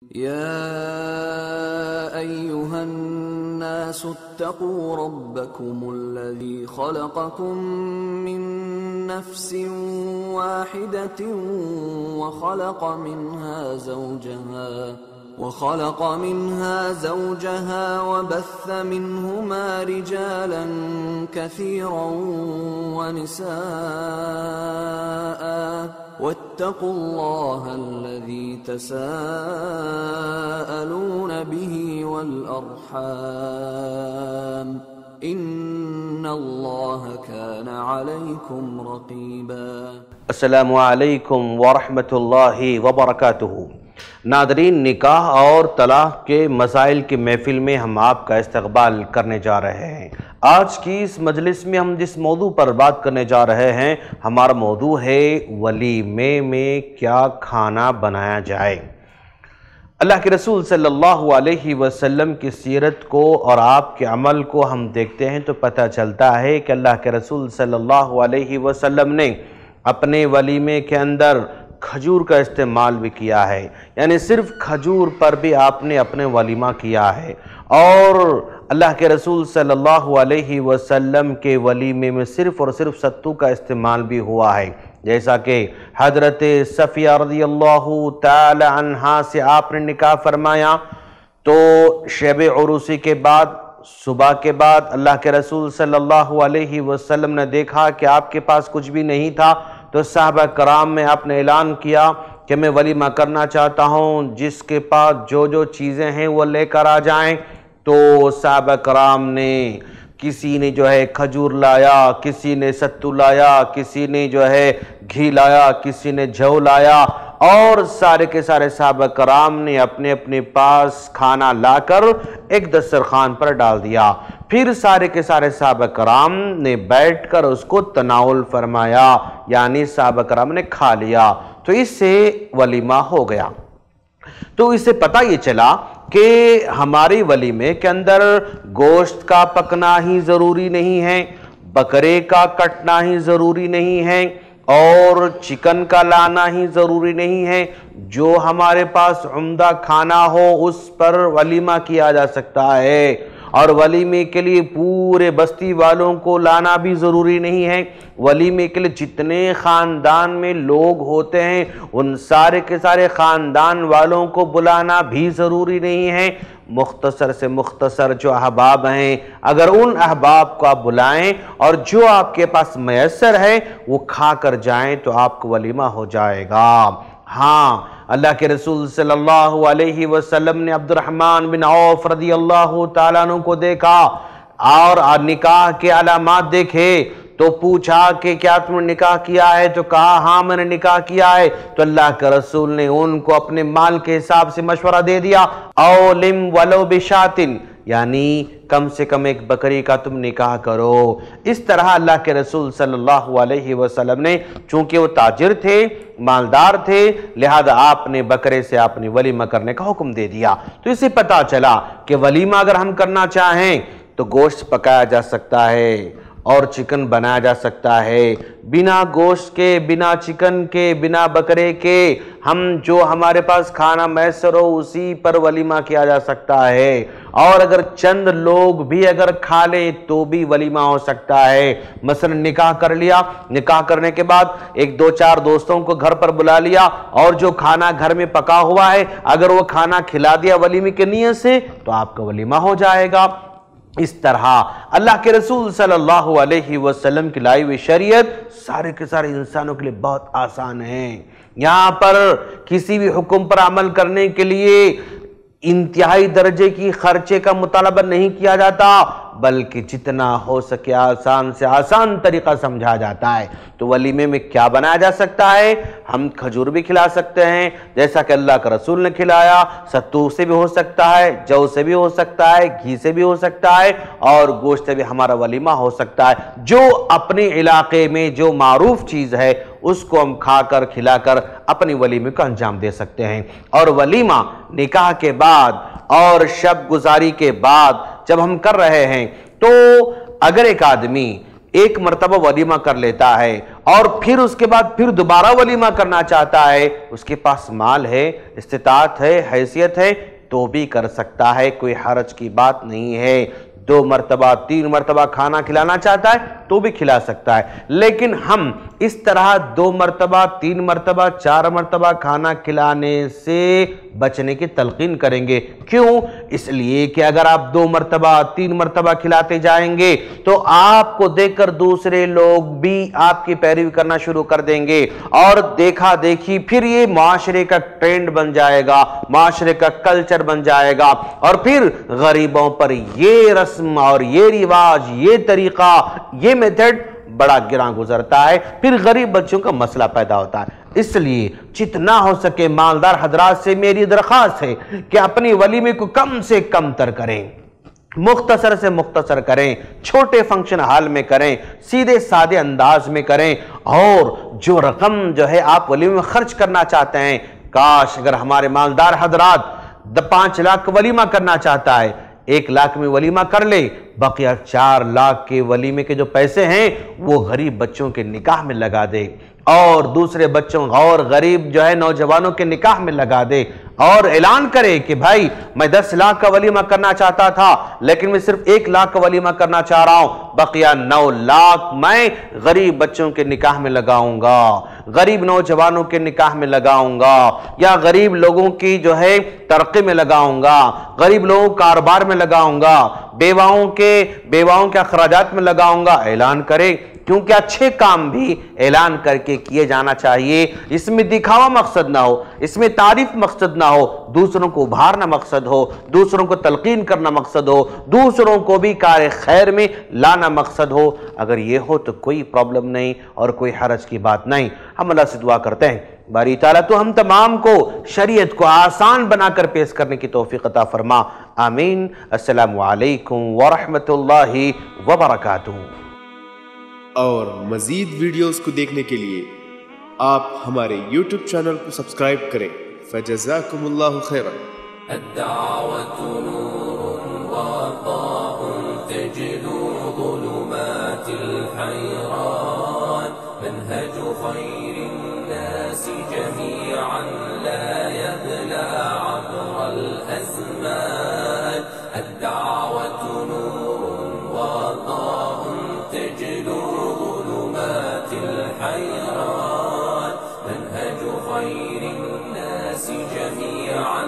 يا أيها الناس اتقوا ربكم الذي خلقكم من نفس واحدة وخلق منها زوجها وبث منهما رجالا كثيرا ونساء واتقوا الله الذي تساءلون به والأرحام إن الله كان عليكم رقيبا۔ السلام علیکم ورحمۃ اللہ وبرکاتہ۔ ناظرین، نکاح اور طلاق کے مسائل کی محفل میں ہم آپ کا استقبال کرنے جا رہے ہیں۔ آج کی اس مجلس میں ہم جس موضوع پر بات کرنے جا رہے ہیں، ہمارا موضوع ہے ولیمے میں کیا کھانا بنایا جائے۔ اللہ کے رسول صلی اللہ علیہ وسلم کی سیرت کو اور آپ کے عمل کو ہم دیکھتے ہیں تو پتہ چلتا ہے کہ اللہ کے رسول صلی اللہ علیہ وسلم نے اپنے ولیمے کے اندر کھجور کا استعمال بھی کیا ہے، یعنی صرف کھجور پر بھی آپ نے اپنے ولیمہ کیا ہے۔ اور اللہ کے رسول صلی اللہ علیہ وسلم کے ولیمے میں صرف اور صرف ستو کا استعمال بھی ہوا ہے، جیسا کہ حضرت صفیہ رضی اللہ تعالی عنہا سے آپ نے نکاح فرمایا تو شب عروسی کے بعد صبح کے بعد اللہ کے رسول صلی اللہ علیہ وسلم نے دیکھا کہ آپ کے پاس کچھ بھی نہیں تھا، تو صحابہ کرام میں آپ نے اعلان کیا کہ میں ولیمہ کرنا چاہتا ہوں، جس کے پاس جو جو چیزیں ہیں وہ لے کر آ جائیں۔ تو صحابہ کرام نے کسی نے جو ہے کھجور لایا، کسی نے ستو لایا، کسی نے جو ہے گھی لایا، کسی نے جو لایا، اور سارے کے سارے صحابہ کرام نے اپنے اپنے پاس کھانا لا کر ایک دسترخوان پر ڈال دیا۔ پھر سارے کے سارے صحابہ کرام نے بیٹھ کر اس کو تناول فرمایا، یعنی صحابہ کرام نے کھا لیا، تو اس سے ولیمہ ہو گیا۔ تو اس سے پتہ یہ چلا کہ ہماری ولیمے کے اندر گوشت کا پکنا ہی ضروری نہیں ہے، بکرے کا کٹنا ہی ضروری نہیں ہے، اور چکن کا لانا ہی ضروری نہیں ہے۔ جو ہمارے پاس عمدہ کھانا ہو اس پر ولیمہ کیا جا سکتا ہے، اور ولیمے کے لیے پورے بستی والوں کو لانا بھی ضروری نہیں ہے۔ ولیمے کے لیے جتنے خاندان میں لوگ ہوتے ہیں ان سارے کے سارے خاندان والوں کو بلانا بھی ضروری نہیں ہے۔ مختصر سے مختصر جو احباب ہیں، اگر ان احباب کو آپ بلائیں اور جو آپ کے پاس میسر ہے وہ کھا کر جائیں تو آپ کو ولیمہ ہو جائے گا۔ ہاں، اللہ کے رسول صلی اللہ علیہ وسلم نے عبد الرحمن بن عوف رضی اللہ تعالیٰ عنہ کو دیکھا اور نکاح کے علامات دیکھے تو پوچھا کہ کیا تم نے نکاح کیا ہے؟ تو کہا ہاں میں نے نکاح کیا ہے۔ تو اللہ کے رسول نے ان کو اپنے مال کے حساب سے مشورہ دے دیا، اولم ولو بشاتن، یعنی کم سے کم ایک بکری کا تم نکاح کرو۔ اس طرح اللہ کے رسول صلی اللہ علیہ وسلم نے، چونکہ وہ تاجر تھے، مالدار تھے، لہذا آپ نے بکرے سے آپ نے ولیمہ کرنے کا حکم دے دیا۔ تو اس سے پتہ چلا کہ ولیمہ اگر ہم کرنا چاہیں تو گوشت پکایا جا سکتا ہے اور چکن بنایا جا سکتا ہے، بنا گوشت کے، بنا چکن کے، بنا بکرے کے، ہم جو ہمارے پاس کھانا میسر ہو اسی پر ولیمہ کیا جا سکتا ہے، اور اگر چند لوگ بھی اگر کھا لیں تو بھی ولیمہ ہو سکتا ہے۔ مثلا نکاح کر لیا، نکاح کرنے کے بعد ایک دو چار دوستوں کو گھر پر بلا لیا اور جو کھانا گھر میں پکا ہوا ہے اگر وہ کھانا کھلا دیا ولیمے کی نیت سے تو آپ کا ولیمہ ہو جائے گا۔ اس طرح اللہ کے رسول صلی اللہ علیہ وسلم کی لائی ہوئی شریعت سارے کے سارے انسانوں کے لیے بہت آسان ہے۔ یہاں پر کسی بھی حکم پر عمل کرنے کے لیے انتہائی درجے کی خرچے کا مطالبہ نہیں کیا جاتا، بلکہ جتنا ہو سکے آسان سے آسان طریقہ سمجھا جاتا ہے۔ تو ولیمے میں کیا بنایا جا سکتا ہے؟ ہم کھجور بھی کھلا سکتے ہیں جیسا کہ اللہ کا رسول نے کھلایا، ستو سے بھی ہو سکتا ہے، جو سے بھی ہو سکتا ہے، گھی سے بھی ہو سکتا ہے، اور گوشت سے بھی ہمارا ولیمہ ہو سکتا ہے۔ جو اپنے علاقے میں جو معروف چیز ہے اس کو ہم کھا کر کھلا کر اپنی ولیمے کو انجام دے سکتے ہیں۔ اور ولیمہ نکاح کے بعد اور شب گزاری کے بعد جب ہم کر رہے ہیں تو اگر ایک آدمی ایک مرتبہ ولیمہ کر لیتا ہے اور پھر اس کے بعد پھر دوبارہ ولیمہ کرنا چاہتا ہے، اس کے پاس مال ہے، استطاعت ہے، حیثیت ہے، تو بھی کر سکتا ہے، کوئی حرج کی بات نہیں ہے۔ 2 مرتبہ 3 مرتبہ کھانا کھلانا چاہتا ہے تو بھی کھلا سکتا ہے، لیکن ہم اس طرح 2 مرتبہ 3 مرتبہ 4 مرتبہ کھانا کھلانے سے بچنے کی تلقین کریں گے۔ کیوں؟ اس لیے کہ اگر آپ 2 مرتبہ 3 مرتبہ کھلاتے جائیں گے تو آپ کو دیکھ کر دوسرے لوگ بھی آپ کی پیروی کرنا شروع کر دیں گے، اور دیکھا دیکھی پھر یہ معاشرے کا ٹرینڈ بن جائے گا، معاشرے کا کلچر بن جائے گا، اور پھر غریبوں پر یہ رسم اور یہ رواج، یہ طریقہ، یہ میتھڈ بڑا گراں گزرتا ہے، پھر غریب بچوں کا مسئلہ پیدا ہوتا ہے۔ اس لیے جتنا ہو سکے مالدار حضرات سے میری درخواست ہے کہ اپنی ولیمے کو کم سے کم تر کریں، مختصر سے مختصر کریں، چھوٹے فنکشن ہال میں کریں، سیدھے سادے انداز میں کریں، اور جو رقم جو ہے آپ ولیمے میں خرچ کرنا چاہتے ہیں، کاش اگر ہمارے مالدار حضرات 5 لاکھ کا ولیمہ کرنا چاہتا ہے 1 لاکھ میں ولیمہ کر لے، بقیہ 4 لاکھ کے ولیمے کے جو پیسے ہیں وہ غریب بچوں کے نکاح میں لگا دے، اور دوسرے بچوں اور غریب جو ہے نوجوانوں کے نکاح میں لگا دے، اور اعلان کرے کہ بھائی میں 10 لاکھ کا ولیمہ کرنا چاہتا تھا لیکن میں صرف 1 لاکھ کا ولیمہ کرنا چاہ رہا ہوں، بقیہ 9 لاکھ میں غریب بچوں کے نکاح میں لگاؤں گا، غریب نوجوانوں کے نکاح میں لگاؤں گا، یا غریب لوگوں کی جو ہے ترقی میں لگاؤں گا، غریب لوگوں کاروبار میں لگاؤں گا، بیواؤں کے اخراجات میں لگاؤں گا۔ اعلان کرے، کیونکہ اچھے کام بھی اعلان کر کے کیے جانا چاہیے، اس میں دکھاوا مقصد نہ ہو، اس میں تعریف مقصد نہ ہو، دوسروں کو ابھارنا مقصد ہو، دوسروں کو تلقین کرنا مقصد ہو، دوسروں کو بھی کار خیر میں لانا مقصد ہو۔ اگر یہ ہو تو کوئی پرابلم نہیں اور کوئی حرج کی بات نہیں۔ ہم اللہ سے دعا کرتے ہیں باری تعالیٰ تو ہم تمام کو شریعت کو آسان بنا کر پیش کرنے کی توفیق عطا فرما، آمین۔ السلام علیکم ورحمۃ اللہ وبرکاتہ۔ اور مزید ویڈیوز کو دیکھنے کے لیے آپ ہمارے یوٹیوب چینل کو سبسکرائب کریں۔ فجزاکم اللہ خیرا۔ الدعوة نور وضاء تجلو ظلمات الحيران، منهج خير الناس جميعا لا يبلى عبر الأزمان. الدعوة نور وضاء تجلو ظلمات الحيران، منهج خير الناس جميعا